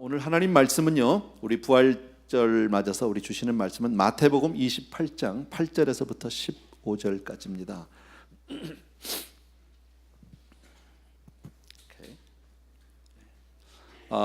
오늘 하나님 말씀은요, 우리 부활절 맞아서 우리 주시는 말씀은 마태복음 28장 8절에서부터 15절까지입니다.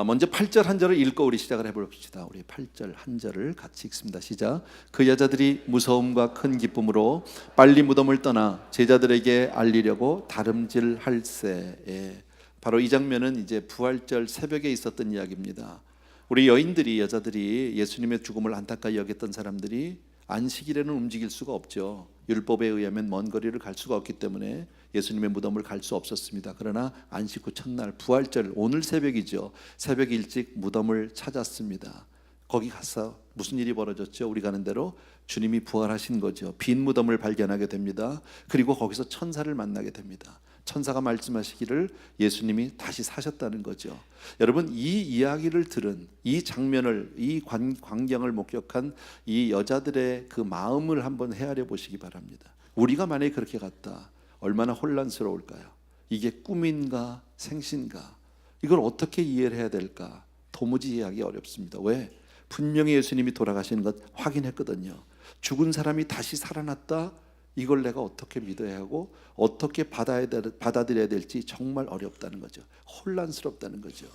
먼저 8절 한 절을 읽고 우리 시작을 해봅시다. 우리 8절 한 절을 같이 읽습니다. 시작. 그 여자들이 무서움과 큰 기쁨으로 빨리 무덤을 떠나 제자들에게 알리려고 다름질할새에. 바로 이 장면은 이제 부활절 새벽에 있었던 이야기입니다. 우리 여인들이, 여자들이 예수님의 죽음을 안타까이 여겼던 사람들이 안식일에는 움직일 수가 없죠. 율법에 의하면 먼 거리를 갈 수가 없기 때문에 예수님의 무덤을 갈 수 없었습니다. 그러나 안식 후 첫날 부활절, 오늘 새벽이죠. 새벽 일찍 무덤을 찾았습니다. 거기 가서 무슨 일이 벌어졌죠? 우리 가는 대로 주님이 부활하신 거죠. 빈 무덤을 발견하게 됩니다. 그리고 거기서 천사를 만나게 됩니다. 천사가 말씀하시기를 예수님이 다시 사셨다는 거죠. 여러분, 이 이야기를 들은 이 장면을, 이 광경을 목격한 이 여자들의 그 마음을 한번 헤아려 보시기 바랍니다. 우리가 만약에 그렇게 갔다, 얼마나 혼란스러울까요? 이게 꿈인가 생신가? 이걸 어떻게 이해를 해야 될까? 도무지 이해하기 어렵습니다. 왜? 분명히 예수님이 돌아가시는 것 확인했거든요. 죽은 사람이 다시 살아났다? 이걸 내가 어떻게 믿어야 하고 어떻게 받아들여야 될지 정말 어렵다는 거죠. 혼란스럽다는 거죠.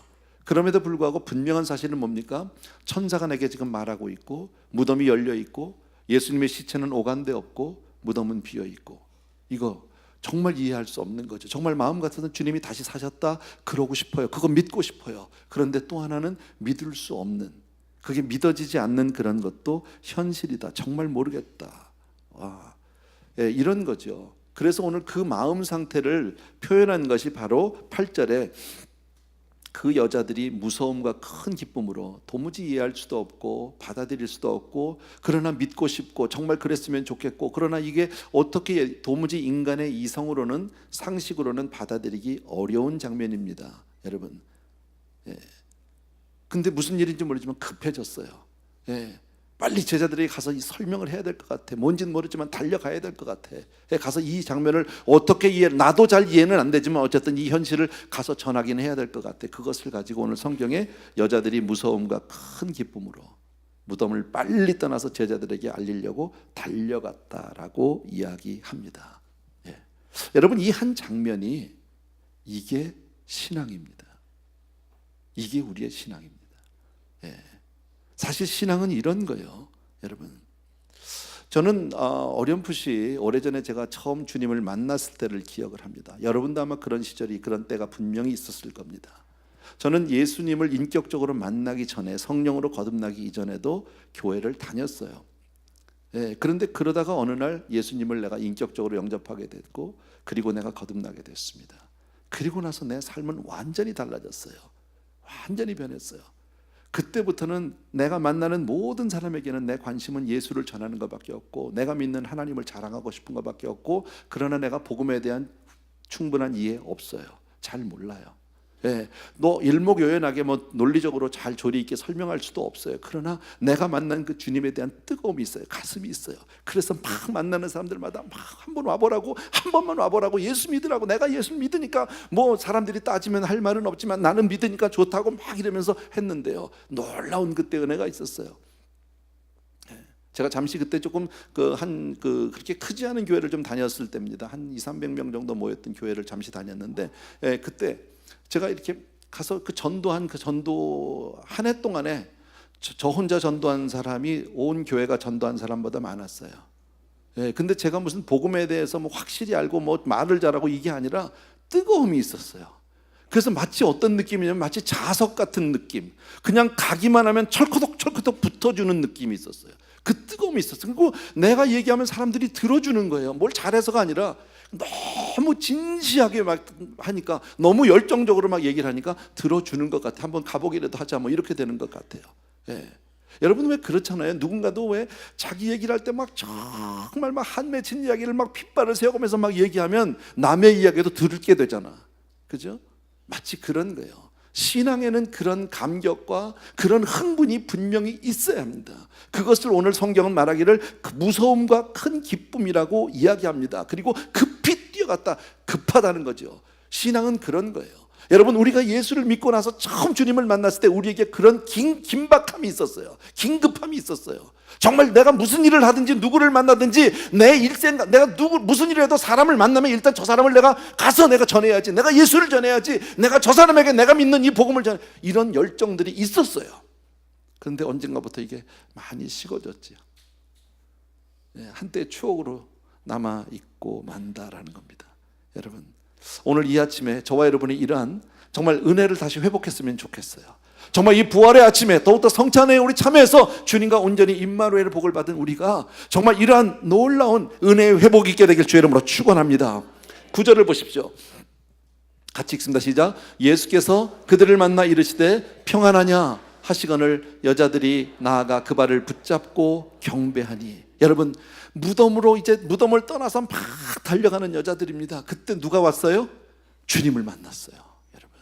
그럼에도 불구하고 분명한 사실은 뭡니까? 천사가 내게 지금 말하고 있고, 무덤이 열려 있고, 예수님의 시체는 오간데 없고, 무덤은 비어 있고, 이거 정말 이해할 수 없는 거죠. 정말 마음 같아서는 주님이 다시 사셨다 그러고 싶어요. 그거 믿고 싶어요. 그런데 또 하나는 믿을 수 없는, 그게 믿어지지 않는 그런 것도 현실이다. 정말 모르겠다. 와. 예, 이런 거죠. 그래서 오늘 그 마음 상태를 표현한 것이 바로 8절에 그 여자들이 무서움과 큰 기쁨으로 도무지 이해할 수도 없고 받아들일 수도 없고, 그러나 믿고 싶고 정말 그랬으면 좋겠고, 그러나 이게 어떻게 도무지 인간의 이성으로는, 상식으로는 받아들이기 어려운 장면입니다. 여러분, 예. 근데 무슨 일인지 모르지만 급해졌어요. 예. 빨리 제자들에게 가서 설명을 해야 될 것 같아. 뭔지는 모르지만 달려가야 될 것 같아. 가서 이 장면을 어떻게 나도 잘 이해는 안 되지만 어쨌든 이 현실을 가서 전하기는 해야 될 것 같아. 그것을 가지고 오늘 성경에 여자들이 무서움과 큰 기쁨으로 무덤을 빨리 떠나서 제자들에게 알리려고 달려갔다라고 이야기합니다. 예. 여러분, 이 한 장면이 이게 신앙입니다. 이게 우리의 신앙입니다. 예. 사실 신앙은 이런 거예요. 여러분, 저는 어렴풋이 오래전에 제가 처음 주님을 만났을 때를 기억을 합니다. 여러분도 아마 그런 시절이, 그런 때가 분명히 있었을 겁니다. 저는 예수님을 인격적으로 만나기 전에, 성령으로 거듭나기 이전에도 교회를 다녔어요. 예, 그런데 그러다가 어느 날 예수님을 내가 인격적으로 영접하게 됐고, 그리고 내가 거듭나게 됐습니다. 그리고 나서 내 삶은 완전히 달라졌어요. 완전히 변했어요. 그때부터는 내가 만나는 모든 사람에게는 내 관심은 예수를 전하는 것밖에 없고, 내가 믿는 하나님을 자랑하고 싶은 것밖에 없고, 그러나 내가 복음에 대한 충분한 이해 없어요. 잘 몰라요. 예, 너 일목요연하게 뭐 논리적으로 잘 조리 있게 설명할 수도 없어요. 그러나 내가 만난 그 주님에 대한 뜨거움이 있어요. 가슴이 있어요. 그래서 막 만나는 사람들마다 막 한 번 와보라고, 한 번만 와보라고, 예수 믿으라고. 내가 예수 믿으니까 뭐 사람들이 따지면 할 말은 없지만 나는 믿으니까 좋다고 막 이러면서 했는데요, 놀라운 그때 은혜가 있었어요. 제가 잠시 그때 조금 그렇게 크지 않은 교회를 좀 다녔을 때입니다. 한 200-300명 정도 모였던 교회를 잠시 다녔는데, 그때 제가 이렇게 가서 그 전도 한 해 동안에 저 혼자 전도한 사람이 온 교회가 전도한 사람보다 많았어요. 근데 제가 무슨 복음에 대해서 뭐 확실히 알고 뭐 말을 잘하고 이게 아니라 뜨거움이 있었어요. 그래서 마치 어떤 느낌이냐면 마치 자석 같은 느낌, 그냥 가기만 하면 철커덕 붙어주는 느낌이 있었어요. 그 뜨거움이 있었어요. 그리고 내가 얘기하면 사람들이 들어주는 거예요. 뭘 잘해서가 아니라 너무 진지하게 막 하니까, 너무 열정적으로 막 얘기를 하니까 들어주는 것 같아. 한번 가보기라도 하자, 뭐 이렇게 되는 것 같아요. 예. 여러분, 왜 그렇잖아요. 누군가도 왜 자기 얘기를 할 때 막 정말 막 한맺힌 이야기를 막 핏발을 세워가면서 막 얘기하면 남의 이야기도 들게 되잖아. 그죠? 마치 그런 거예요. 신앙에는 그런 감격과 그런 흥분이 분명히 있어야 합니다. 그것을 오늘 성경은 말하기를 무서움과 큰 기쁨이라고 이야기합니다. 그리고 급히 뛰어갔다, 급하다는 거죠. 신앙은 그런 거예요. 여러분, 우리가 예수를 믿고 나서 처음 주님을 만났을 때 우리에게 그런 긴박함이 있었어요. 긴급함이 있었어요. 정말 내가 무슨 일을 하든지 누구를 만나든지 내 일생, 내가 무슨 일을 해도 사람을 만나면 일단 저 사람을 내가 가서 내가 전해야지, 내가 예수를 전해야지, 내가 저 사람에게 내가 믿는 이 복음을 전해, 이런 열정들이 있었어요. 그런데 언젠가부터 이게 많이 식어졌지요. 한때의 추억으로 남아있고 만다라는 겁니다. 여러분, 오늘 이 아침에 저와 여러분이 이러한 정말 은혜를 다시 회복했으면 좋겠어요. 정말 이 부활의 아침에 더욱더 성찬에 우리 참여해서 주님과 온전히 임마누엘의 복을 받은 우리가 정말 이러한 놀라운 은혜의 회복이 있게 되길 주의 이름으로 축원합니다. 9절을 보십시오. 같이 읽습니다. 시작. 예수께서 그들을 만나 이르시되 평안하냐 하시거늘 여자들이 나아가 그 발을 붙잡고 경배하니. 여러분, 무덤을 떠나서 막 달려가는 여자들입니다. 그때 누가 왔어요? 주님을 만났어요. 여러분,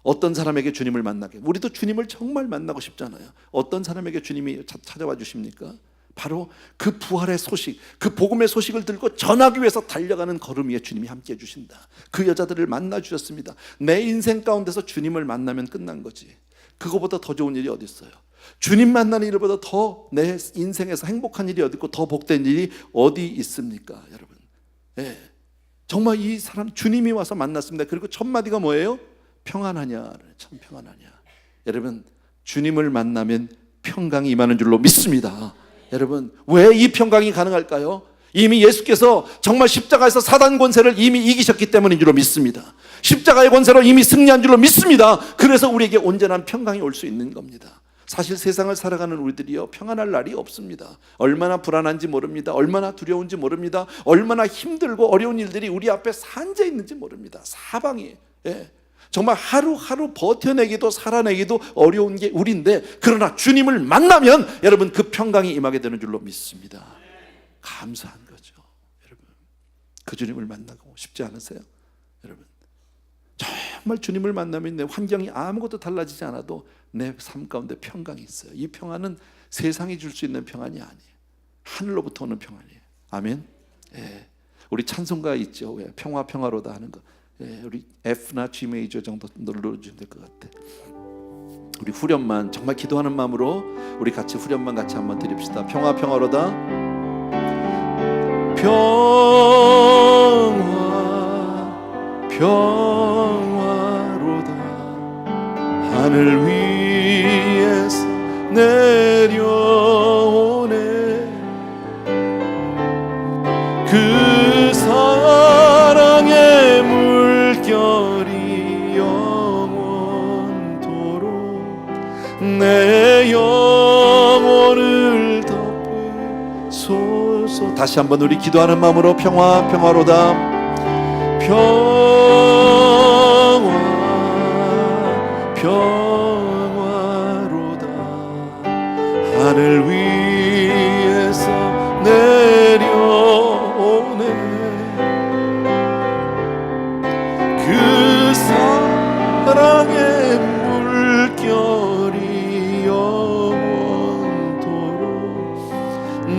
어떤 사람에게 주님을 만나게, 우리도 주님을 정말 만나고 싶잖아요. 어떤 사람에게 주님이 찾아와 주십니까? 바로 그 부활의 소식, 그 복음의 소식을 들고 전하기 위해서 달려가는 걸음 위에 주님이 함께 해주신다. 그 여자들을 만나 주셨습니다. 내 인생 가운데서 주님을 만나면 끝난 거지. 그거보다 더 좋은 일이 어디 있어요? 주님 만나는 일보다 더 내 인생에서 행복한 일이 어디 있고 더 복된 일이 어디 있습니까, 여러분? 예. 정말 이 사람 주님이 와서 만났습니다. 그리고 첫 마디가 뭐예요? 평안하냐. 참 평안하냐. 여러분, 주님을 만나면 평강이 임하는 줄로 믿습니다. 여러분, 왜 이 평강이 가능할까요? 이미 예수께서 정말 십자가에서 사단 권세를 이미 이기셨기 때문인 줄로 믿습니다. 십자가의 권세로 이미 승리한 줄로 믿습니다. 그래서 우리에게 온전한 평강이 올 수 있는 겁니다. 사실 세상을 살아가는 우리들이요, 평안할 날이 없습니다. 얼마나 불안한지 모릅니다. 얼마나 두려운지 모릅니다. 얼마나 힘들고 어려운 일들이 우리 앞에 산재 있는지 모릅니다. 사방이. 정말 하루하루 버텨내기도 살아내기도 어려운 게 우리인데, 그러나 주님을 만나면 여러분 그 평강이 임하게 되는 줄로 믿습니다. 감사한 거죠. 여러분, 그 주님을 만나고 싶지 않으세요? 여러분, 정말 주님을 만나면 내 환경이 아무것도 달라지지 않아도 내 삶 가운데 평강이 있어요. 이 평안은 세상이 줄 수 있는 평안이 아니에요. 하늘로부터 오는 평안이에요. 아멘. 우리 찬송가 있죠. 왜? 평화 평화로다 하는 거. 우리 F나 G 메이저 정도 눌러주면 될 것 같아. 우리 후렴만 정말 기도하는 마음으로 우리 같이 후렴만 같이 한번 드립시다. 평화 평화로다. 평화 평화로다. 하늘 위에서 내려오네. 그 사랑의 물결이 영원토록 내 영혼을 덮으소서. 다시 한번 우리 기도하는 마음으로 평화 평화로다. 평화 평화로다. 하늘 위에서 내려오네. 그 사랑의 물결이 영원토록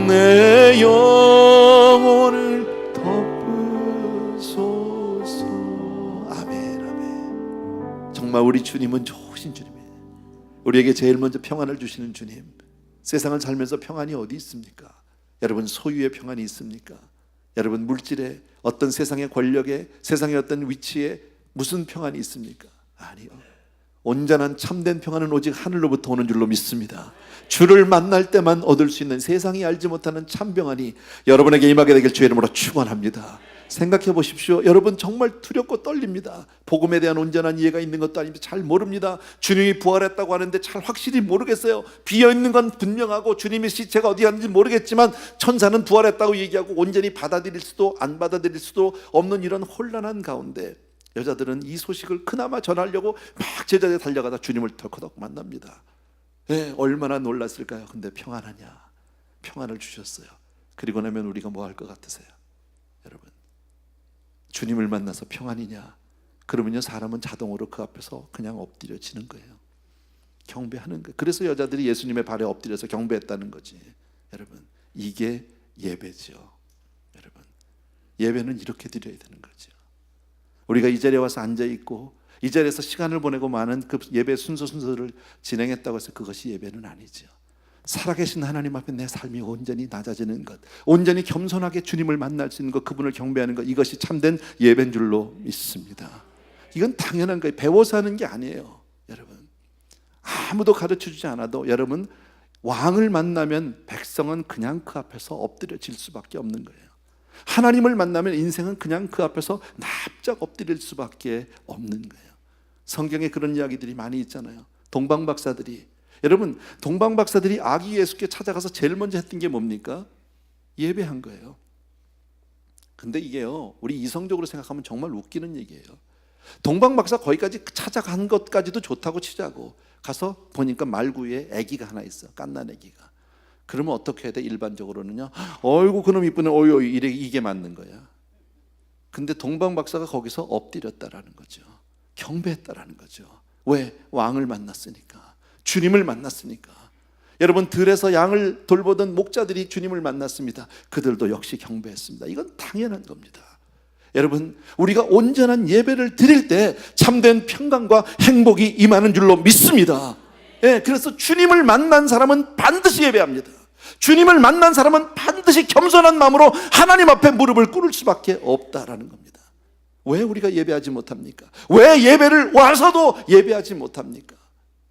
내 영혼을 덮으소서. 아멘 아멘. 정말 우리 주님은 좋으신 주님이에요. 우리에게 제일 먼저 평안을 주시는 주님. 세상을 살면서 평안이 어디 있습니까? 여러분, 소유의 평안이 있습니까? 여러분, 물질에, 어떤 세상의 권력에, 세상의 어떤 위치에 무슨 평안이 있습니까? 아니요. 온전한 참된 평안은 오직 하늘로부터 오는 줄로 믿습니다. 주를 만날 때만 얻을 수 있는 세상이 알지 못하는 참 평안이 여러분에게 임하게 되길 주의 이름으로 축원합니다. 생각해 보십시오. 여러분, 정말 두렵고 떨립니다. 복음에 대한 온전한 이해가 있는 것도 아닙니다. 잘 모릅니다. 주님이 부활했다고 하는데 잘 확실히 모르겠어요. 비어있는 건 분명하고 주님의 시체가 어디 갔는지 모르겠지만 천사는 부활했다고 얘기하고 온전히 받아들일 수도 안 받아들일 수도 없는 이런 혼란한 가운데 여자들은 이 소식을 그나마 전하려고 막 제자리에 달려가다 주님을 덜커덕 만납니다. 얼마나 놀랐을까요? 근데 평안하냐? 평안을 주셨어요. 그리고 나면 우리가 뭐 할 것 같으세요? 여러분, 주님을 만나서 평안이냐? 그러면요, 사람은 자동으로 그 앞에서 그냥 엎드려지는 거예요. 경배하는 거예요. 그래서 여자들이 예수님의 발에 엎드려서 경배했다는 거지. 여러분, 이게 예배죠. 여러분, 예배는 이렇게 드려야 되는 거죠. 우리가 이 자리에 와서 앉아있고 이 자리에서 시간을 보내고 많은 그 예배 순서를 진행했다고 해서 그것이 예배는 아니죠. 살아계신 하나님 앞에 내 삶이 온전히 낮아지는 것, 온전히 겸손하게 주님을 만날 수 있는 것, 그분을 경배하는 것, 이것이 참된 예배인 줄로 믿습니다. 이건 당연한 거예요. 배워서 하는 게 아니에요. 여러분, 아무도 가르쳐주지 않아도 여러분, 왕을 만나면 백성은 그냥 그 앞에서 엎드려질 수밖에 없는 거예요. 하나님을 만나면 인생은 그냥 그 앞에서 납작 엎드릴 수밖에 없는 거예요. 성경에 그런 이야기들이 많이 있잖아요. 동방박사들이, 여러분, 동방박사들이 아기 예수께 찾아가서 제일 먼저 했던 게 뭡니까? 예배한 거예요. 근데 이게요, 우리 이성적으로 생각하면 정말 웃기는 얘기예요. 동방박사 거기까지 찾아간 것까지도 좋다고 치자고, 가서 보니까 말구 위에 아기가 하나 있어, 갓난 아기가. 그러면 어떻게 해야 돼? 일반적으로는요, 어이구 그놈 이쁘네, 어이 이게 맞는 거야. 근데 동방박사가 거기서 엎드렸다라는 거죠. 경배했다라는 거죠. 왜? 왕을 만났으니까, 주님을 만났으니까. 여러분, 들에서 양을 돌보던 목자들이 주님을 만났습니다. 그들도 역시 경배했습니다. 이건 당연한 겁니다. 여러분, 우리가 온전한 예배를 드릴 때 참된 평강과 행복이 임하는 줄로 믿습니다. 예, 그래서 주님을 만난 사람은 반드시 예배합니다. 주님을 만난 사람은 반드시 겸손한 마음으로 하나님 앞에 무릎을 꿇을 수밖에 없다라는 겁니다. 왜 우리가 예배하지 못합니까? 왜 예배를 와서도 예배하지 못합니까?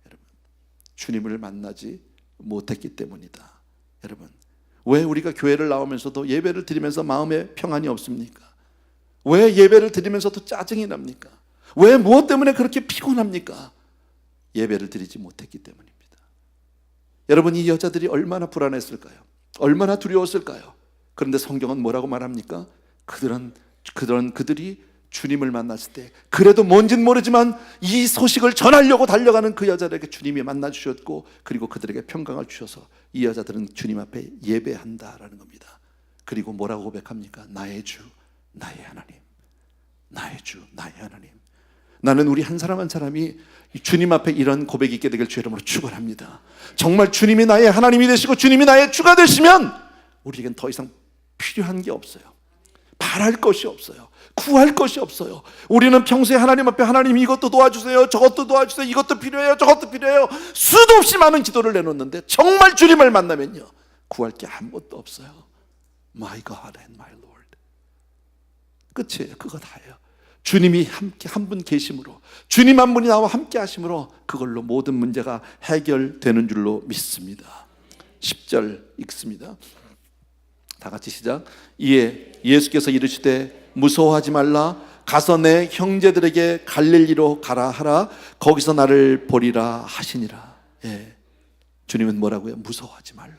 여러분, 주님을 만나지 못했기 때문이다. 여러분, 왜 우리가 교회를 나오면서도 예배를 드리면서 마음에 평안이 없습니까? 왜 예배를 드리면서도 짜증이 납니까? 왜 무엇 때문에 그렇게 피곤합니까? 예배를 드리지 못했기 때문입니다. 여러분, 이 여자들이 얼마나 불안했을까요? 얼마나 두려웠을까요? 그런데 성경은 뭐라고 말합니까? 그들이 주님을 만났을 때, 그래도 뭔진 모르지만 이 소식을 전하려고 달려가는 그 여자들에게 주님이 만나 주셨고, 그리고 그들에게 평강을 주셔서 이 여자들은 주님 앞에 예배한다라는 겁니다. 그리고 뭐라고 고백합니까? 나의 주, 나의 하나님, 나의 주, 나의 하나님. 나는 우리 한 사람 한 사람이 주님 앞에 이런 고백이 있게 되길 주 이름으로 축원합니다. 정말 주님이 나의 하나님이 되시고 주님이 나의 주가 되시면 우리에겐 더 이상 필요한 게 없어요. 바랄 것이 없어요. 구할 것이 없어요. 우리는 평소에 하나님 앞에, 하나님 이것도 도와주세요, 저것도 도와주세요, 이것도 필요해요, 저것도 필요해요, 수도 없이 많은 기도를 내놓는데 정말 주님을 만나면요, 구할 게 아무것도 없어요. My God and my Lord. 끝이에요. 그거 다예요. 주님이 함께 한 분 계심으로, 주님 한 분이 나와 함께 하심으로 그걸로 모든 문제가 해결되는 줄로 믿습니다. 10절 읽습니다. 다 같이 시작. 이에 예수께서 이르시되 무서워하지 말라, 가서 내 형제들에게 갈릴리로 가라 하라, 거기서 나를 보리라 하시니라. 예. 주님은 뭐라고요? 무서워하지 말라.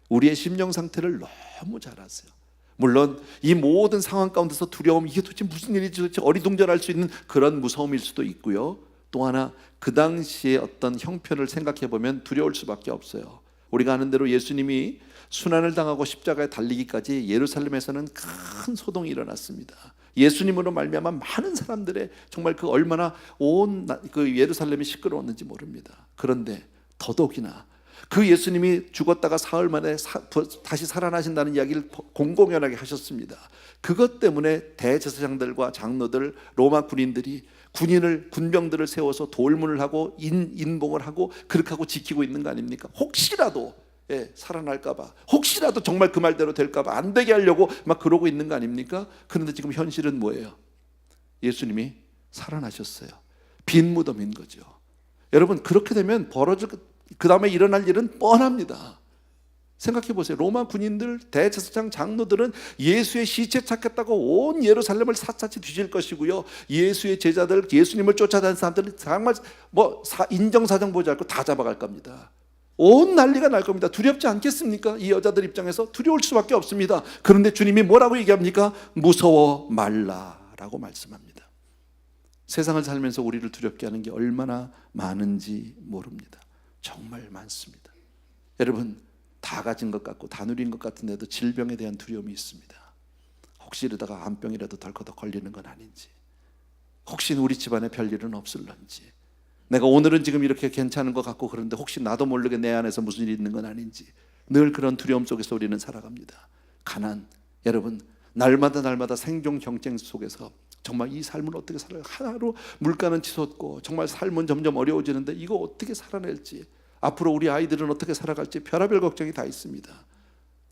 우리의 심령 상태를 너무 잘 아세요. 물론 이 모든 상황 가운데서 두려움, 이게 도대체 무슨 일이지, 도대체 어리둥절할 수 있는 그런 무서움일 수도 있고요. 또 하나, 그 당시의 어떤 형편을 생각해 보면 두려울 수밖에 없어요. 우리가 아는 대로 예수님이 순환을 당하고 십자가에 달리기까지 예루살렘에서는 큰 소동이 일어났습니다. 예수님으로 말미암아 많은 사람들의 정말 그 얼마나 온 그 예루살렘이 시끄러웠는지 모릅니다. 그런데 더더욱이나 그 예수님이 죽었다가 사흘 만에 다시 살아나신다는 이야기를 공공연하게 하셨습니다. 그것 때문에 대제사장들과 장로들, 로마 군인들이 군병들을 세워서 돌문을 하고 인봉을 하고 그렇게 하고 지키고 있는 거 아닙니까? 혹시라도 살아날까봐, 혹시라도 정말 그 말대로 될까봐 안 되게 하려고 막 그러고 있는 거 아닙니까? 그런데 지금 현실은 뭐예요? 예수님이 살아나셨어요. 빈 무덤인 거죠. 여러분, 그렇게 되면 그 다음에 일어날 일은 뻔합니다. 생각해 보세요. 로마 군인들, 대제사장, 장로들은 예수의 시체 찾겠다고 온 예루살렘을 샅샅이 뒤질 것이고요, 예수의 제자들, 예수님을 쫓아다니는 사람들은 정말 인정사정 보지 않고 다 잡아갈 겁니다. 온 난리가 날 겁니다. 두렵지 않겠습니까? 이 여자들 입장에서 두려울 수밖에 없습니다. 그런데 주님이 뭐라고 얘기합니까? 무서워 말라라고 말씀합니다. 세상을 살면서 우리를 두렵게 하는 게 얼마나 많은지 모릅니다. 정말 많습니다. 여러분, 다 가진 것 같고 다 누린 것 같은데도 질병에 대한 두려움이 있습니다. 혹시 이러다가 암병이라도 덜커덕 걸리는 건 아닌지, 혹시 우리 집안에 별일은 없을런지, 내가 오늘은 지금 이렇게 괜찮은 것 같고 그런데 혹시 나도 모르게 내 안에서 무슨 일이 있는 건 아닌지, 늘 그런 두려움 속에서 우리는 살아갑니다. 가난, 여러분, 날마다 생존 경쟁 속에서 정말 이 삶을 어떻게 살아요? 하나로 물가는 치솟고 정말 삶은 점점 어려워지는데 이거 어떻게 살아낼지, 앞으로 우리 아이들은 어떻게 살아갈지 별의별 걱정이 다 있습니다.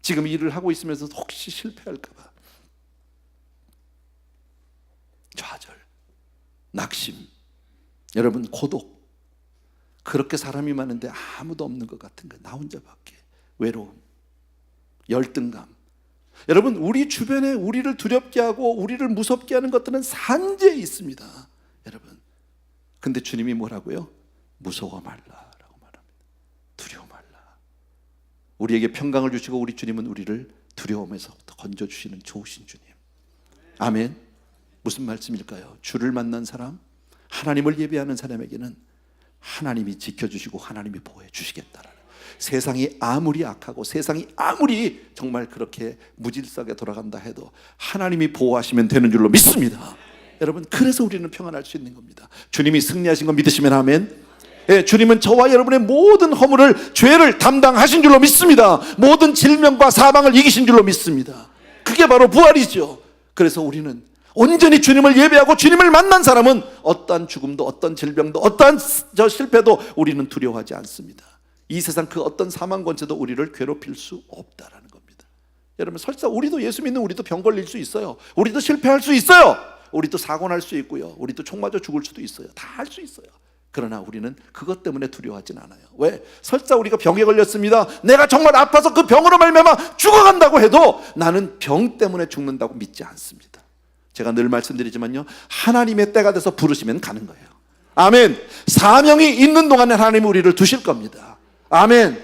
지금 일을 하고 있으면서 혹시 실패할까 봐 좌절, 낙심, 여러분 고독, 그렇게 사람이 많은데 아무도 없는 것 같은 거, 나 혼자밖에. 외로움, 열등감. 여러분, 우리 주변에 우리를 두렵게 하고 우리를 무섭게 하는 것들은 산재에 있습니다. 여러분, 근데 주님이 뭐라고요? 무서워 말라라고 말합니다. 두려워 말라. 우리에게 평강을 주시고 우리 주님은 우리를 두려움에서부터 건져주시는 좋으신 주님. 아멘. 무슨 말씀일까요? 주를 만난 사람, 하나님을 예배하는 사람에게는 하나님이 지켜주시고 하나님이 보호해 주시겠다라는, 세상이 아무리 악하고 세상이 아무리 정말 그렇게 무질서하게 돌아간다 해도 하나님이 보호하시면 되는 줄로 믿습니다. 여러분, 그래서 우리는 평안할 수 있는 겁니다. 주님이 승리하신 거 믿으시면 아멘. 예, 주님은 저와 여러분의 모든 허물을, 죄를 담당하신 줄로 믿습니다. 모든 질병과 사망을 이기신 줄로 믿습니다. 그게 바로 부활이죠. 그래서 우리는 온전히 주님을 예배하고 주님을 만난 사람은 어떠한 죽음도, 어떤 질병도, 어떠한 실패도 우리는 두려워하지 않습니다. 이 세상 그 어떤 사망 권세도 우리를 괴롭힐 수 없다라는 겁니다. 여러분, 설사 우리도 예수 믿는 우리도 병 걸릴 수 있어요. 우리도 실패할 수 있어요. 우리도 사고 날 수 있고요. 우리도 총 맞아 죽을 수도 있어요. 다 할 수 있어요. 그러나 우리는 그것 때문에 두려워하진 않아요. 왜? 설사 우리가 병에 걸렸습니다, 내가 정말 아파서 그 병으로 말미암아 죽어간다고 해도 나는 병 때문에 죽는다고 믿지 않습니다. 제가 늘 말씀드리지만요, 하나님의 때가 돼서 부르시면 가는 거예요. 아멘. 사명이 있는 동안에 하나님이 우리를 두실 겁니다. 아멘.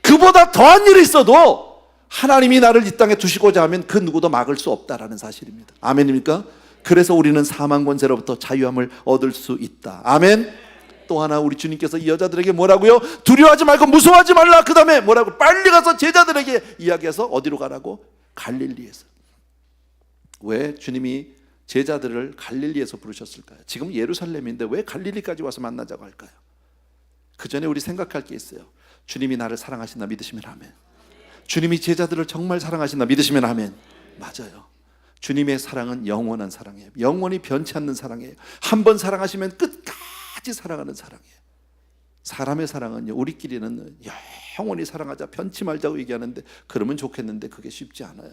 그보다 더한 일이 있어도 하나님이 나를 이 땅에 두시고자 하면 그 누구도 막을 수 없다라는 사실입니다. 아멘입니까? 그래서 우리는 사망 권세로부터 자유함을 얻을 수 있다. 아멘. 또 하나, 우리 주님께서 이 여자들에게 뭐라고요? 두려워하지 말고 무서워하지 말라. 그 다음에 뭐라고? 빨리 가서 제자들에게 이야기해서 어디로 가라고? 갈릴리에서. 왜 주님이 제자들을 갈릴리에서 부르셨을까요? 지금 예루살렘인데 왜 갈릴리까지 와서 만나자고 할까요? 그 전에 우리 생각할 게 있어요. 주님이 나를 사랑하신다 믿으시면 아멘. 주님이 제자들을 정말 사랑하신다 믿으시면 아멘. 맞아요. 주님의 사랑은 영원한 사랑이에요. 영원히 변치 않는 사랑이에요. 한 번 사랑하시면 끝까지 사랑하는 사랑이에요. 사람의 사랑은요, 우리끼리는 영원히 사랑하자, 변치 말자고 얘기하는데, 그러면 좋겠는데 그게 쉽지 않아요.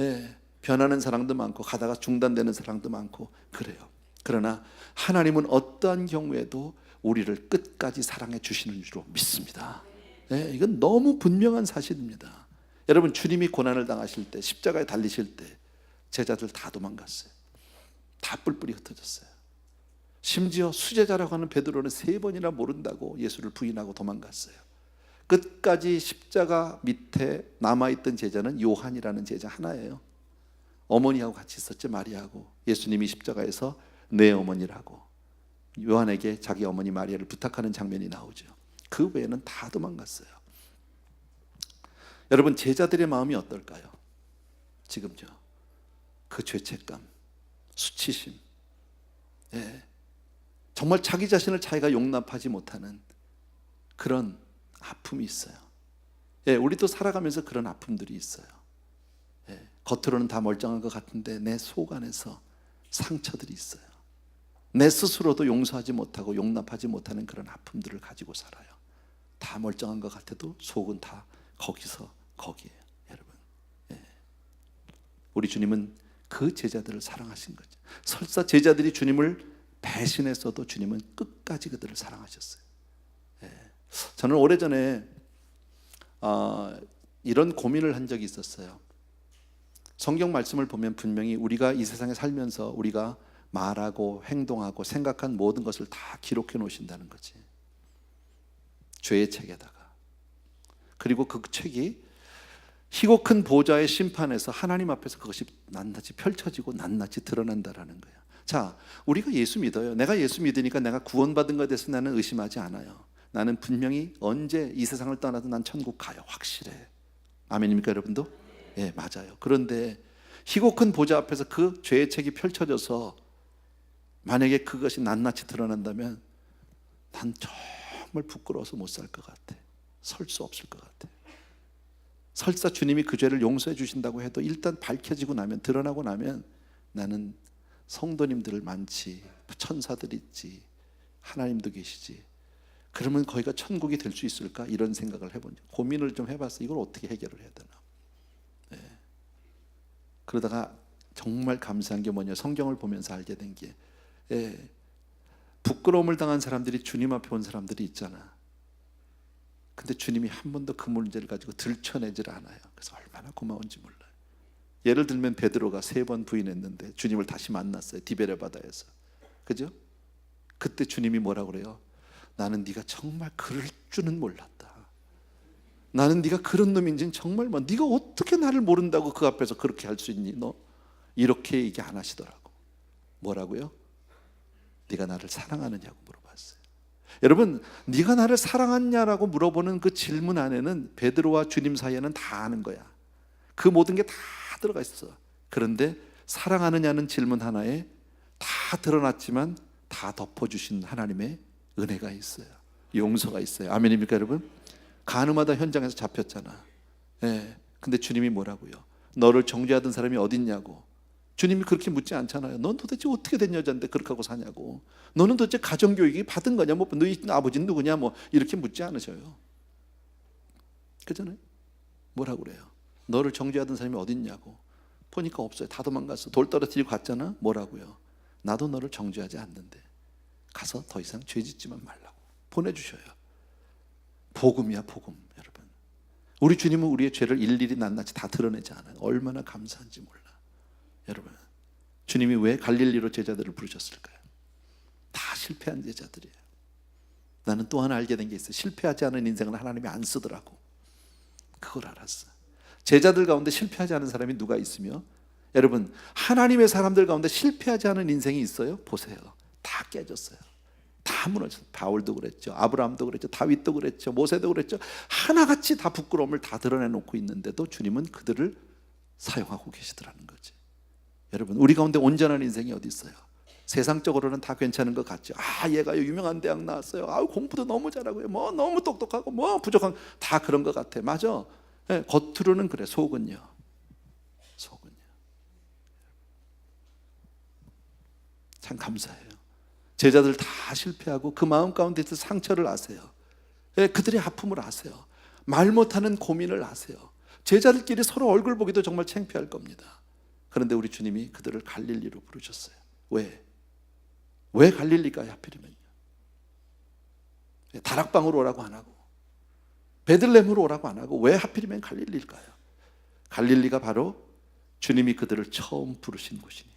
예, 변하는 사랑도 많고 가다가 중단되는 사랑도 많고 그래요. 그러나 하나님은 어떠한 경우에도 우리를 끝까지 사랑해 주시는 줄로 믿습니다. 예, 이건 너무 분명한 사실입니다. 여러분, 주님이 고난을 당하실 때, 십자가에 달리실 때 제자들 다 도망갔어요. 다 뿔뿔이 흩어졌어요. 심지어 수제자라고 하는 베드로는 3번이나 모른다고 예수를 부인하고 도망갔어요. 끝까지 십자가 밑에 남아있던 제자는 요한이라는 제자 하나예요. 어머니하고 같이 있었지, 마리아하고. 예수님이 십자가에서 내 어머니라고 요한에게 자기 어머니 마리아를 부탁하는 장면이 나오죠. 그 외에는 다 도망갔어요. 여러분, 제자들의 마음이 어떨까요? 지금요, 그 죄책감, 수치심, 예, 정말 자기 자신을 자기가 용납하지 못하는 그런 아픔이 있어요. 예, 우리도 살아가면서 그런 아픔들이 있어요. 예, 겉으로는 다 멀쩡한 것 같은데 내 속 안에서 상처들이 있어요. 내 스스로도 용서하지 못하고 용납하지 못하는 그런 아픔들을 가지고 살아요. 다 멀쩡한 것 같아도 속은 다 거기서 거기에요. 여러분, 예. 우리 주님은 그 제자들을 사랑하신 거죠. 설사 제자들이 주님을 배신했어도 주님은 끝까지 그들을 사랑하셨어요. 예. 저는 오래전에 이런 고민을 한 적이 있었어요. 성경 말씀을 보면 분명히 우리가 이 세상에 살면서 우리가 말하고 행동하고 생각한 모든 것을 다 기록해 놓으신다는 거지. 죄의 책에다가. 그리고 그 책이 희고 큰 보좌의 심판에서 하나님 앞에서 그것이 낱낱이 펼쳐지고 낱낱이 드러난다라는 거예요. 자, 우리가 예수 믿어요. 내가 예수 믿으니까 내가 구원받은 것에 대해서 나는 의심하지 않아요. 나는 분명히 언제 이 세상을 떠나도 난 천국 가요. 확실해. 아멘입니까, 여러분도? 예, 맞아요. 그런데 희고 큰 보좌 앞에서 그 죄의 책이 펼쳐져서 만약에 그것이 낱낱이 드러난다면 난 정말 부끄러워서 못 살 것 같아. 설 수 없을 것 같아. 설사 주님이 그 죄를 용서해 주신다고 해도 일단 밝혀지고 나면, 드러나고 나면 나는 성도님들 많지, 천사들 있지, 하나님도 계시지. 그러면 거기가 천국이 될 수 있을까? 이런 생각을 해본 적, 고민을 좀 해봤어. 이걸 어떻게 해결을 해야 되나. 그러다가 정말 감사한 게 뭐냐, 성경을 보면서 알게 된 게, 부끄러움을 당한 사람들이 주님 앞에 온 사람들이 있잖아. 근데 주님이 한 번도 그 문제를 가지고 들춰내질 않아요. 그래서 얼마나 고마운지 몰라요. 예를 들면 베드로가 3번 부인했는데 주님을 다시 만났어요. 디베레 바다에서. 그죠? 그때 주님이 뭐라고 그래요? 나는 네가 정말 그럴 줄은 몰랐다. 나는 네가 그런 놈인지는 정말 네가 어떻게 나를 모른다고 그 앞에서 그렇게 할 수 있니? 너 이렇게 얘기 안 하시더라고. 뭐라고요? 네가 나를 사랑하느냐고 물어봤어요. 여러분, 네가 나를 사랑하냐라고 물어보는 그 질문 안에는 베드로와 주님 사이에는 다 아는 거야. 그 모든 게 다 들어가 있어. 그런데 사랑하느냐는 질문 하나에 다 드러났지만 다 덮어주신 하나님의 은혜가 있어요. 용서가 있어요. 아멘입니까 여러분? 가늠하다 현장에서 잡혔잖아. 근데 주님이 뭐라고요? 너를 정죄하던 사람이 어딨냐고. 주님이 그렇게 묻지 않잖아요. 넌 도대체 어떻게 된 여자인데 그렇게 하고 사냐고. 너는 도대체 가정교육이 받은 거냐, 뭐 너희 아버지는 누구냐, 뭐 이렇게 묻지 않으셔요. 그잖아요. 뭐라고 그래요? 너를 정죄하던 사람이 어딨냐고. 보니까 없어요. 다 도망갔어. 돌 떨어뜨리고 갔잖아. 뭐라고요? 나도 너를 정죄하지 않는데 가서 더 이상 죄 짓지만 말라고 보내주셔요. 복음이야, 복음. 여러분, 우리 주님은 우리의 죄를 일일이 낱낱이 다 드러내지 않아요. 얼마나 감사한지 몰라. 여러분, 주님이 왜 갈릴리로 제자들을 부르셨을까요? 다 실패한 제자들이에요. 나는 또 하나 알게 된 게 있어요. 실패하지 않은 인생은 하나님이 안 쓰더라고. 그걸 알았어. 제자들 가운데 실패하지 않은 사람이 누가 있으며, 여러분, 하나님의 사람들 가운데 실패하지 않은 인생이 있어요? 보세요. 다 깨졌어요. 다 무너졌어요. 바울도 그랬죠. 아브라함도 그랬죠. 다윗도 그랬죠. 모세도 그랬죠. 하나같이 다 부끄러움을 다 드러내놓고 있는데도 주님은 그들을 사용하고 계시더라는 거지. 여러분, 우리 가운데 온전한 인생이 어디 있어요? 세상적으로는 다 괜찮은 것 같죠. 얘가 유명한 대학 나왔어요. 공부도 너무 잘하고요. 뭐 너무 똑똑하고 뭐 부족한, 다 그런 것 같아. 맞아. 겉으로는 그래. 속은요. 참 감사해요. 제자들 다 실패하고 그 마음 가운데서 상처를 아세요. 그들의 아픔을 아세요. 말 못하는 고민을 아세요. 제자들끼리 서로 얼굴 보기도 정말 창피할 겁니다. 그런데 우리 주님이 그들을 갈릴리로 부르셨어요. 왜 갈릴리가 하필이면요? 다락방으로 오라고 안 하고 베들레헴으로 오라고 안 하고 왜 하필이면 갈릴리일까요? 갈릴리가 바로 주님이 그들을 처음 부르신 곳이니까,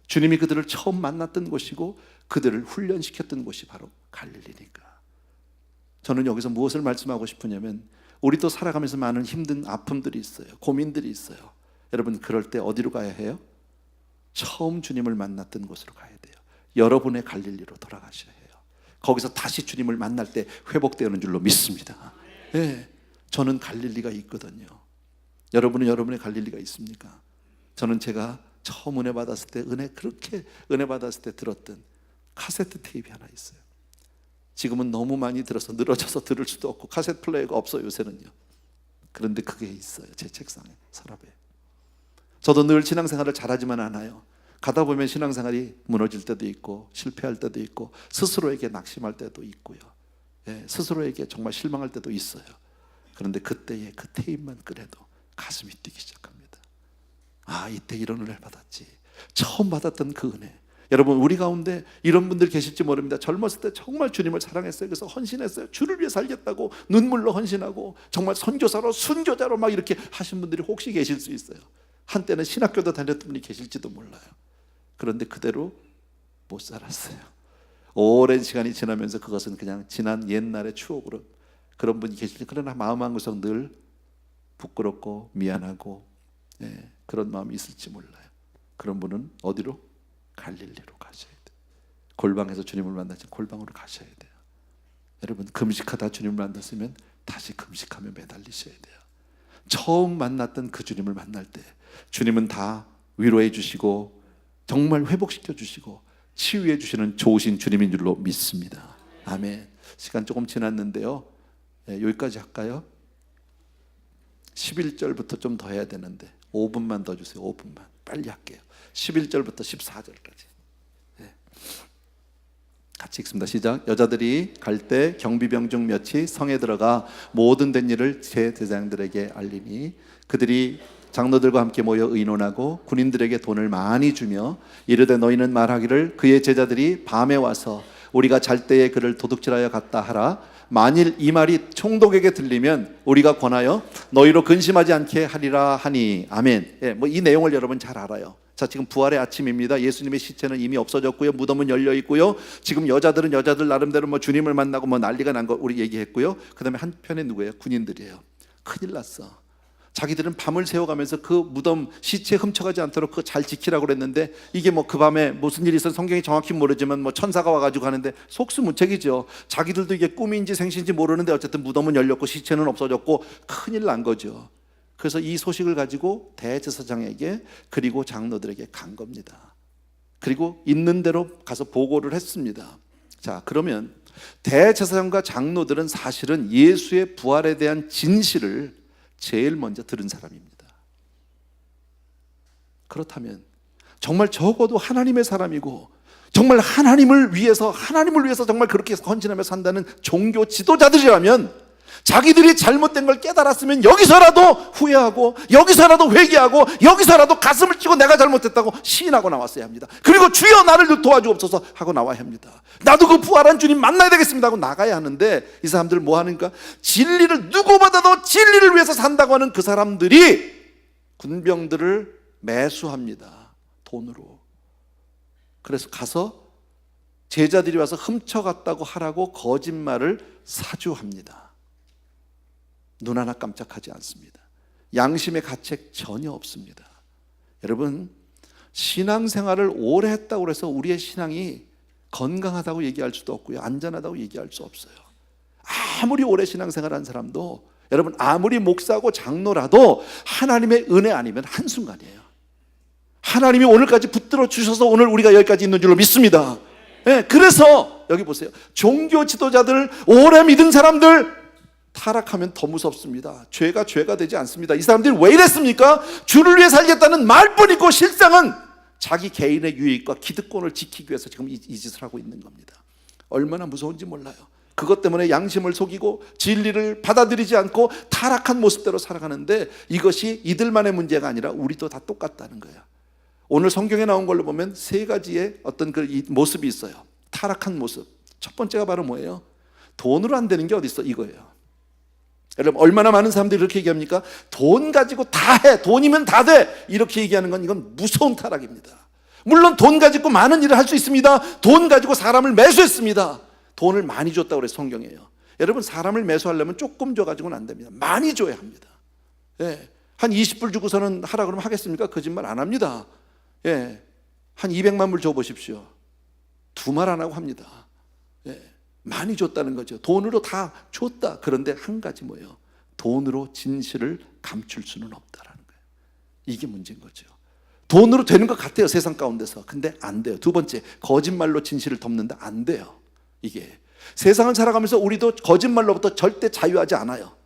주님이 그들을 처음 만났던 곳이고 그들을 훈련시켰던 곳이 바로 갈릴리니까. 저는 여기서 무엇을 말씀하고 싶으냐면, 우리도 살아가면서 많은 힘든 아픔들이 있어요. 고민들이 있어요. 여러분, 그럴 때 어디로 가야 해요? 처음 주님을 만났던 곳으로 가야 돼요. 여러분의 갈릴리로 돌아가셔야 해요. 거기서 다시 주님을 만날 때 회복되는 줄로 믿습니다. 저는 갈릴리가 있거든요. 여러분은 여러분의 갈릴리가 있습니까? 저는 제가 처음 은혜 받았을 때, 그렇게 은혜 받았을 때 들었던 카세트 테이프 하나 있어요. 지금은 너무 많이 들어서 늘어져서 들을 수도 없고 카세트 플레이어가 없어요, 요새는요. 그런데 그게 있어요, 제 책상에, 서랍에. 저도 늘 신앙생활을 잘하지만 않아요. 가다 보면 신앙생활이 무너질 때도 있고 실패할 때도 있고 스스로에게 낙심할 때도 있고요. 스스로에게 정말 실망할 때도 있어요. 그런데 그때의 그 테이프만 꺼내도 가슴이 뛰기 시작합니다. 이때 이런 은혜를 받았지. 처음 받았던 그 은혜. 여러분, 우리 가운데 이런 분들 계실지 모릅니다. 젊었을 때 정말 주님을 사랑했어요. 그래서 헌신했어요. 주를 위해 살겠다고 눈물로 헌신하고 정말 선교사로 순교자로 막 이렇게 하신 분들이 혹시 계실 수 있어요. 한때는 신학교도 다녔던 분이 계실지도 몰라요. 그런데 그대로 못 살았어요. 오랜 시간이 지나면서 그것은 그냥 지난 옛날의 추억으로, 그런 분이 계실지. 그러나 마음 한구석 늘 부끄럽고 미안하고 그런 마음이 있을지 몰라요. 그런 분은 어디로? 갈릴리로 가셔야 돼요. 골방에서 주님을 만나지 골방으로 가셔야 돼요. 여러분, 금식하다 주님을 만났으면 다시 금식하며 매달리셔야 돼요. 처음 만났던 그 주님을 만날 때 주님은 다 위로해 주시고 정말 회복시켜 주시고 치유해 주시는 좋으신 주님인 줄로 믿습니다. 아멘. 시간 조금 지났는데요, 여기까지 할까요? 11절부터 좀 더 해야 되는데 5분만 더 주세요. 5분만. 빨리 할게요. 11절부터 14절까지 같이 읽습니다. 시작. 여자들이 갈 때 경비병 중 몇이 성에 들어가 모든 된 일을 제사장들에게 알리니 그들이 장로들과 함께 모여 의논하고 군인들에게 돈을 많이 주며 이르되 너희는 말하기를 그의 제자들이 밤에 와서 우리가 잘 때에 그를 도둑질하여 갔다 하라. 만일 이 말이 총독에게 들리면 우리가 권하여 너희로 근심하지 않게 하리라 하니. 아멘. 이 내용을 여러분 잘 알아요. 자, 지금 부활의 아침입니다. 예수님의 시체는 이미 없어졌고요. 무덤은 열려 있고요. 지금 여자들은 여자들 나름대로 주님을 만나고 난리가 난 거 우리 얘기했고요. 그다음에 한편에 누구예요? 군인들이에요. 큰일 났어. 자기들은 밤을 새워가면서 그 무덤 시체 훔쳐가지 않도록 그거 잘 지키라고 그랬는데 이게 그 밤에 무슨 일이 있어 성경이 정확히 모르지만 천사가 와가지고 하는데 속수무책이죠. 자기들도 이게 꿈인지 생신인지 모르는데 어쨌든 무덤은 열렸고 시체는 없어졌고 큰일 난 거죠. 그래서 이 소식을 가지고 대제사장에게 그리고 장로들에게 간 겁니다. 그리고 있는 대로 가서 보고를 했습니다. 자, 그러면 대제사장과 장로들은 사실은 예수의 부활에 대한 진실을 제일 먼저 들은 사람입니다. 그렇다면 정말 적어도 하나님의 사람이고 정말 하나님을 위해서 정말 그렇게 헌신하며 산다는 종교 지도자들이라면 자기들이 잘못된 걸 깨달았으면 여기서라도 후회하고 여기서라도 회개하고 여기서라도 가슴을 찌고 내가 잘못했다고 시인하고 나왔어야 합니다. 그리고 주여 나를 도와주옵소서 하고 나와야 합니다. 나도 그 부활한 주님 만나야 되겠습니다 하고 나가야 하는데 이 사람들 뭐 하는가? 진리를 누구보다도 진리를 위해서 산다고 하는 그 사람들이 군병들을 매수합니다. 돈으로. 그래서 가서 제자들이 와서 훔쳐갔다고 하라고 거짓말을 사주합니다. 눈 하나 깜짝하지 않습니다. 양심의 가책 전혀 없습니다. 여러분, 신앙생활을 오래 했다고 해서 우리의 신앙이 건강하다고 얘기할 수도 없고요, 안전하다고 얘기할 수 없어요. 아무리 오래 신앙생활한 사람도 여러분 아무리 목사고 장로라도 하나님의 은혜 아니면 한순간이에요. 하나님이 오늘까지 붙들어 주셔서 오늘 우리가 여기까지 있는 줄로 믿습니다. 그래서 여기 보세요. 종교 지도자들, 오래 믿은 사람들 타락하면 더 무섭습니다. 죄가 되지 않습니다. 이 사람들이 왜 이랬습니까? 주를 위해 살겠다는 말뿐이고 실상은 자기 개인의 유익과 기득권을 지키기 위해서 지금 이 짓을 하고 있는 겁니다. 얼마나 무서운지 몰라요. 그것 때문에 양심을 속이고 진리를 받아들이지 않고 타락한 모습대로 살아가는데 이것이 이들만의 문제가 아니라 우리도 다 똑같다는 거예요. 오늘 성경에 나온 걸로 보면 세 가지의 어떤 이 모습이 있어요. 타락한 모습. 첫 번째가 바로 뭐예요? 돈으로 안 되는 게 어디 있어? 이거예요. 여러분, 얼마나 많은 사람들이 이렇게 얘기합니까? 돈 가지고 다 해, 돈이면 다 돼, 이렇게 얘기하는 건 이건 무서운 타락입니다. 물론 돈 가지고 많은 일을 할 수 있습니다. 돈 가지고 사람을 매수했습니다. 돈을 많이 줬다고 그래서 성경이에요. 여러분, 사람을 매수하려면 조금 줘가지고는 안 됩니다. 많이 줘야 합니다. 한 20불 주고서는 하라 그러면 하겠습니까? 거짓말 안 합니다. 한 200만 불 줘보십시오. 두 말 안 하고 합니다. 많이 줬다는 거죠. 돈으로 다 줬다. 그런데 한 가지 뭐예요? 돈으로 진실을 감출 수는 없다라는 거예요. 이게 문제인 거죠. 돈으로 되는 것 같아요, 세상 가운데서. 근데 안 돼요. 두 번째, 거짓말로 진실을 덮는다. 안 돼요. 이게 세상을 살아가면서 우리도 거짓말로부터 절대 자유하지 않아요.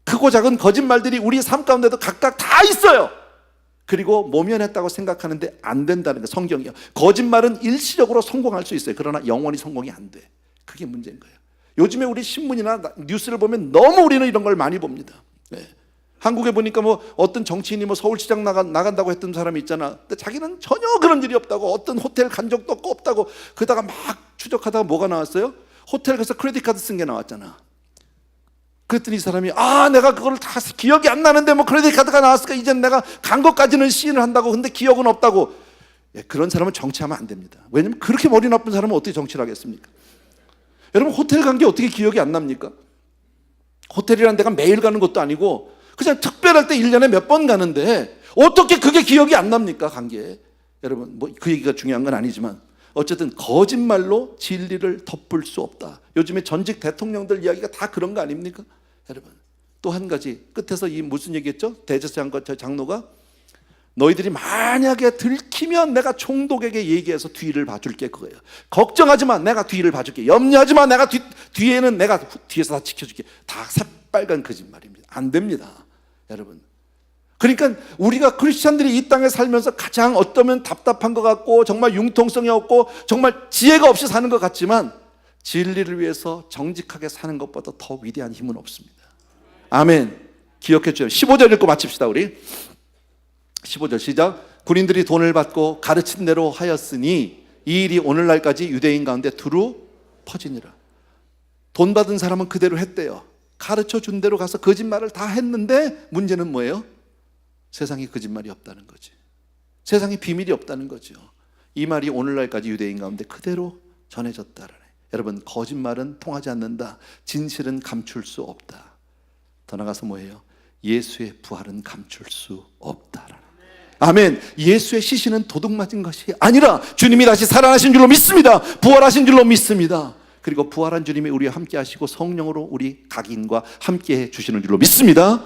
크고 작은 거짓말들이 우리 삶 가운데도 각각 다 있어요. 그리고 모면했다고 생각하는데 안 된다는 거 성경이요. 거짓말은 일시적으로 성공할 수 있어요. 그러나 영원히 성공이 안 돼. 그게 문제인 거예요. 요즘에 우리 신문이나 뉴스를 보면 너무 우리는 이런 걸 많이 봅니다. 한국에 보니까 어떤 정치인이 서울시장 나간다고 했던 사람이 있잖아. 근데 자기는 전혀 그런 일이 없다고, 어떤 호텔 간 적도 없다고, 그러다가 막 추적하다가 뭐가 나왔어요? 호텔 가서 크레딧 카드 쓴 게 나왔잖아. 그랬더니 이 사람이 내가 그걸 다 기억이 안 나는데 크레딧 카드가 나왔으니까 이젠 내가 간 것까지는 시인을 한다고. 근데 기억은 없다고. 그런 사람은 정치하면 안 됩니다. 왜냐면 그렇게 머리 나쁜 사람은 어떻게 정치를 하겠습니까? 여러분, 호텔 간 게 어떻게 기억이 안 납니까? 호텔이라는 데가 매일 가는 것도 아니고 그냥 특별할 때 1년에 몇 번 가는데 어떻게 그게 기억이 안 납니까? 간 게. 여러분, 그 얘기가 중요한 건 아니지만 어쨌든 거짓말로 진리를 덮을 수 없다. 요즘에 전직 대통령들 이야기가 다 그런 거 아닙니까? 여러분, 또 한 가지 끝에서 이 무슨 얘기했죠? 대제사장과 장로가 너희들이 만약에 들키면 내가 총독에게 얘기해서 뒤를 봐줄게. 그거예요. 걱정하지 마, 내가 뒤를 봐줄게. 염려하지 마, 내가 뒤에는 내가 뒤에서 다 지켜줄게. 다 새빨간 거짓말입니다. 안 됩니다. 여러분, 그러니까 우리가 크리스찬들이 이 땅에 살면서 가장 어쩌면 답답한 것 같고 정말 융통성이 없고 정말 지혜가 없이 사는 것 같지만 진리를 위해서 정직하게 사는 것보다 더 위대한 힘은 없습니다. 아멘. 기억해 주세요. 15절 읽고 마칩시다. 우리 15절 시작. 군인들이 돈을 받고 가르친 대로 하였으니 이 일이 오늘날까지 유대인 가운데 두루 퍼지니라. 돈 받은 사람은 그대로 했대요. 가르쳐 준 대로 가서 거짓말을 다 했는데 문제는 뭐예요? 세상에 거짓말이 없다는 거지. 세상에 비밀이 없다는 거죠. 이 말이 오늘날까지 유대인 가운데 그대로 전해졌다라네. 여러분, 거짓말은 통하지 않는다. 진실은 감출 수 없다. 더 나가서 뭐예요? 예수의 부활은 감출 수 없다라는. 아멘. 예수의 시신은 도둑 맞은 것이 아니라 주님이 다시 살아나신 줄로 믿습니다. 부활하신 줄로 믿습니다. 그리고 부활한 주님이 우리와 함께 하시고 성령으로 우리 각인과 함께 해 주시는 줄로 믿습니다.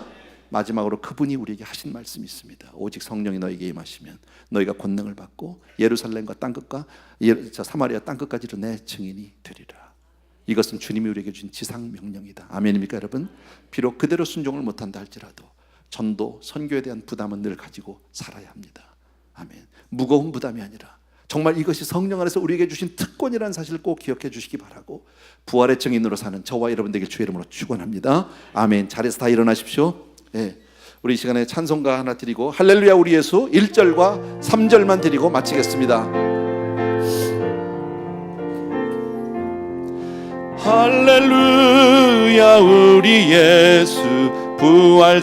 마지막으로 그분이 우리에게 하신 말씀이 있습니다. 오직 성령이 너에게 임하시면 너희가 권능을 받고 예루살렘과 땅끝과 사마리아 땅끝까지로 내 증인이 되리라. 이것은 주님이 우리에게 주신 지상 명령이다. 아멘입니까 여러분? 비록 그대로 순종을 못한다 할지라도 전도, 선교에 대한 부담은 늘 가지고 살아야 합니다. 아멘. 무거운 부담이 아니라 정말 이것이 성령 안에서 우리에게 주신 특권이라는 사실을 꼭 기억해 주시기 바라고 부활의 증인으로 사는 저와 여러분 되길 주의 이름으로 축원합니다. 아멘. 자리에서 다 일어나십시오. 네. 우리 이 시간에 찬송가 하나 드리고 할렐루야 우리 예수 1절과 3절만 드리고 마치겠습니다. 할렐루야 우리 예수 부활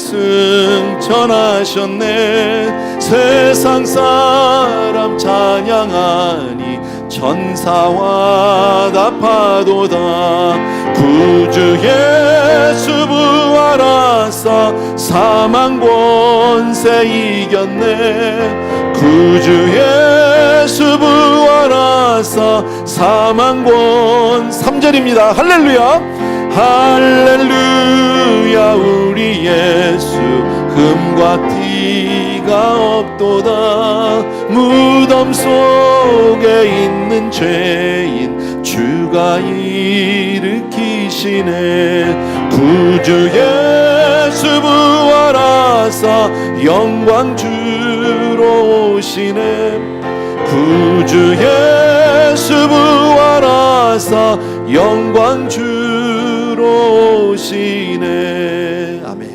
승천하셨네. 세상 사람 찬양하니 천사와 답하도다. 구주 예수 부활하사 사망 권세 이겼네. 구주 예수 부활하사 사망 권 3절입니다. 할렐루야 할렐루야 우리 예수 흠과 티가 없도다. 무덤 속에 있는 죄인 주가 일으키시네. 구주 예수 부활하사 영광 주로 오시네. 구주 예수 부활하사 영광 주로 오시네. 아멘.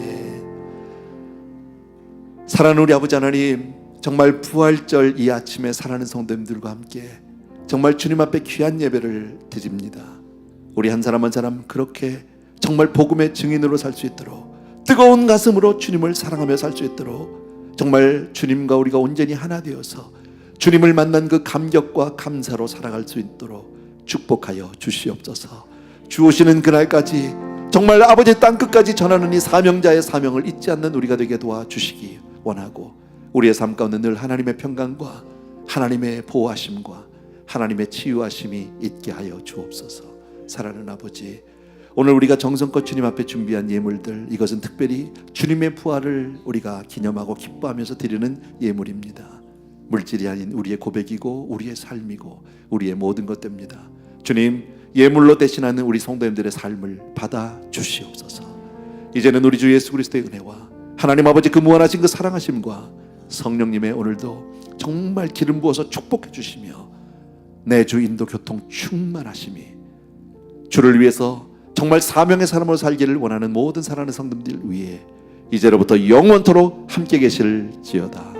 사랑하는 우리 아버지 하나님, 정말 부활절 이 아침에 사랑하는 성도님들과 함께 정말 주님 앞에 귀한 예배를 드립니다. 우리 한 사람 한 사람 그렇게 정말 복음의 증인으로 살 수 있도록 뜨거운 가슴으로 주님을 사랑하며 살 수 있도록 정말 주님과 우리가 온전히 하나 되어서 주님을 만난 그 감격과 감사로 살아갈 수 있도록 축복하여 주시옵소서. 주 오시는 그날까지 정말 아버지의 땅끝까지 전하는 이 사명자의 사명을 잊지 않는 우리가 되게 도와주시기 원하고 우리의 삶 가운데 늘 하나님의 평강과 하나님의 보호하심과 하나님의 치유하심이 있게 하여 주옵소서. 사랑하는 아버지, 오늘 우리가 정성껏 주님 앞에 준비한 예물들, 이것은 특별히 주님의 부활을 우리가 기념하고 기뻐하면서 드리는 예물입니다. 물질이 아닌 우리의 고백이고 우리의 삶이고 우리의 모든 것 됩니다. 주님, 예물로 대신하는 우리 성도님들의 삶을 받아 주시옵소서. 이제는 우리 주 예수 그리스도의 은혜와 하나님 아버지 그 무한하신 그 사랑하심과 성령님의 오늘도 정말 기름 부어서 축복해 주시며 내 주 인도 교통 충만하심이 주를 위해서 정말 사명의 사람으로 살기를 원하는 모든 사랑하는 성도들 위해 이제로부터 영원토록 함께 계실지어다.